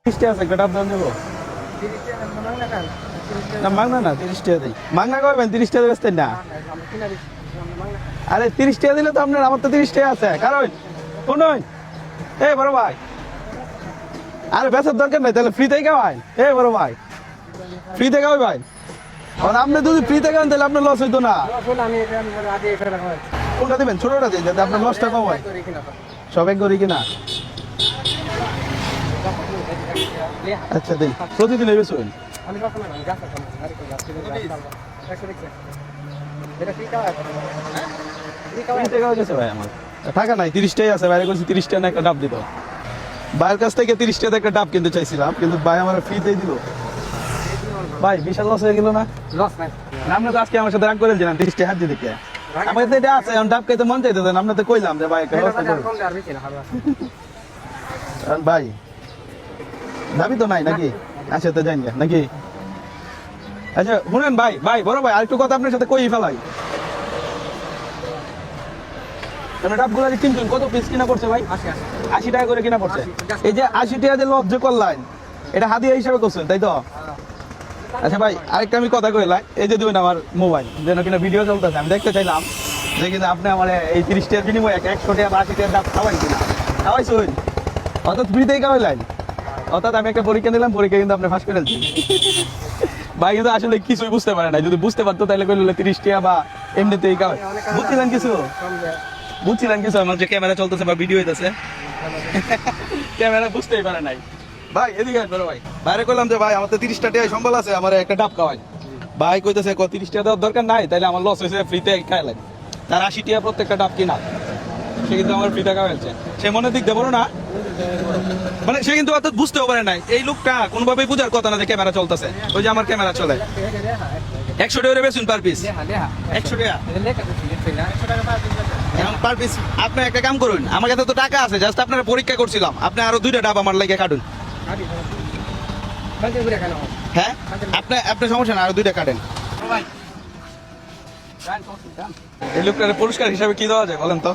30 টাকা আছে একটা ডাব দাম দেবো না মাংনা না 30 টাকা দেই মাংনা করবেন 30 টাকা বেচতেন না আরে 30 টাকা দিলে তো আপনার আমার তো 30 টাকা আছে কারণ শুনুন এই বড় ভাই আরে বেচার দরকার নাই তাহলে ফ্রিতেই খাওয়াই এই বড় ভাই ফ্রিতে খাওয়াই ভাই আর আপনি যদি ফ্রিতে খান তাহলে আপনার লস হইতো না কোনটা দিবেন ছোটটা দিন যাতে আপনার লসটা কম হয় সব এক করি কিনা আচ্ছা দিন প্রতিদিন এই বেচবেন ভাই আমার টাকা নাই 30 টাই আছে বাইরে করছি 30 টাকা একটা ডাব দিত ভাইয়ের কাছ থেকে 30 টাকা একটা ডাব কিনতে চাইছিলাম কিন্তু ভাই আমার ফ্রিতেই দিল ভাই বিশাল লস হয়ে গেল না লস নাই আপনি তো আজকে আমার সাথে রাগ করেছিলেন 30 টাকা হাত দিয়ে দেখে আমার তো এটা আছে এখন ডাব খাইতে মন চাইতে দেন আপনার তো কইলাম যে ভাই ভাই দাবি তো নাই নাকি আচ্ছা তো জানি নাকি আচ্ছা শুনেন ভাই ভাই বড় ভাই আরেকটু কথা আপনার সাথে কই ফেলাই ডাবগুলা কিনছেন কত পিস কিনা পড়ছে ভাই 80 টাকা করে কিনা পড়ছে এই যে 80 টাকা যে লজ্জ করলেন এটা হাদিয়া হিসাবে করছেন তাই তো আচ্ছা ভাই আরেকটা আমি কথা কইলাম এই যে দিবেন আমার মোবাইল যেন কিনা ভিডিও চলতেছে আমি দেখতে চাইলাম যে কিন্তু আপনি আমার এই 30 টাকার বিনিময়ে 100 টাকা বা 80 টাকার ডাব খাওয়াই কিনা খাওয়াইছেন অর্থাৎ ফ্রিতেই খাওয়াইলেন অর্থাৎ আমি একটা পরীক্ষা নিলাম পরীক্ষা কিন্তু আপনি ফাঁস করে দিচ্ছেন ভাই কিন্তু আসলে কিছুই বুঝতে পারে না যদি বুঝতে পারতো তাহলে কইলে 30 টাকা বা এমনিতেই খাওয়াই বুঝছিলেন কিছু আমার যে ক্যামেরা চলতেছে বা ভিডিও হইতেছে ক্যামেরা বুঝতেই পারে নাই ভাই এদিকে আসবেন ভাই বাইরে কইলাম যে ভাই আমার তো 30 টাকা সম্বল আছে আমার একটা ডাব খাওয়াই ভাই কইতেছে 30 টাকা দেওয়ার দরকার নাই তাইলে আমার লস হয়েছে ফ্রিতে খাইলেন তার 80 টাকা প্রত্যেকটা ডাব কিনা সে কিন্তু আমার ফ্রিতে খাওয়াইছে সে মনের দিক দিয়ে বলো না মানে সে কিন্তু অত বুঝতেও পারে নাই এই লোকটা কোনোভাবেই বুঝার কথা না যে ক্যামেরা চলতেছে ওই যে আমার ক্যামেরা চলে 100 টাকা বেচুন পার পিস 100 টাকা এখন পার পিস আপনি একটা কাম করুন আমার কাছে তো টাকা আছে জাস্ট আপনারা পরীক্ষা করছিলাম আপনি আরো 2টা ডাব আমার লাগে কাটুন হ্যাঁ আপনি সমস্যা না আরো 2টা কাটেন এই লোকটার পুরস্কার হিসাবে কি দেওয়া যায় বলেন তো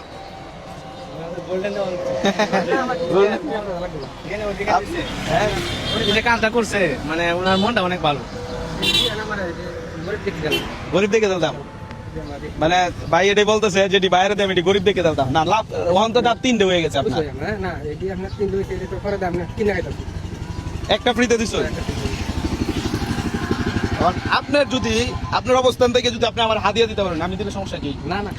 কাজটা করছে মানে ওনার মনটা অনেক ভালো গরিব দেখে দিতাম মানে ভাই এটাই বলতেছে যেটি বাইরে দেয় এটি গরিব দেখে দিতাম না লাভ ওখান তো ডাব 3টে হয়ে গেছে আপনার একটা ফ্রিতে দিছ আপনার যদি আপনার অবস্থান থেকে যদি আপনি আমার হাদিয়া দিতে পারেন আমি দিলে সমস্যা কি না না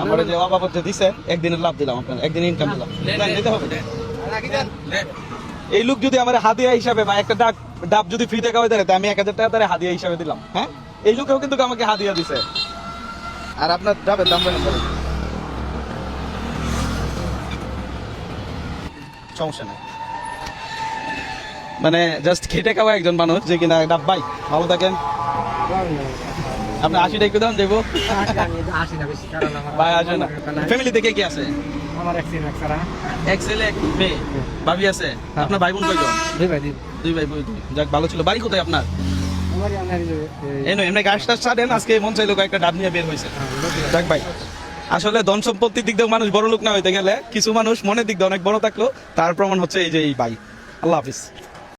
আমার যে অবাবত দিচ্ছেন একদিনের লাভ দিলাম আপনার একদিন ইনকাম দিলাম দিতে হবে এই লোক যদি আমার হাদিয়া হিসাবে বা একটা ডাব যদি ফ্রিতে খাওয়াই দেয় আমি 1000 টাকা তার হাদিয়া হিসাবে দিলাম হ্যাঁ এই লোকেও কিন্তু আমাকে হাদিয়া দিছে আর আপনার ডাবের দাম বলেন সমস্যা নেই মানে জাস্ট খেটে খাওয়া একজন মানুষ যে কিনা ডাব ভাই ভালো থাকেন আপনি 80 টাকা একটু দাম দেবো ভাই আসে না ফ্যামিলি থেকে কি আছে এক ছেলে এক মেয়ে ভাবি আছে আপনার ভাই বোন কয়জন দুই ভাই বোন যাক ভালো ছিল বাড়ি কোথায় আপনার এমনি গাছ টাছ ছাড়েন আজকে মন চাইলো একটা ডাব নিয়ে বের হয়েছে যাক ভাই আসলে ধন সম্পত্তির দিক দিয়ে মানুষ বড় লোক না হইতে গেলে কিছু মানুষ মনের দিক দিয়ে অনেক বড় থাকলো তার প্রমাণ হচ্ছে এই যে এই ভাই আল্লাহ হাফিজ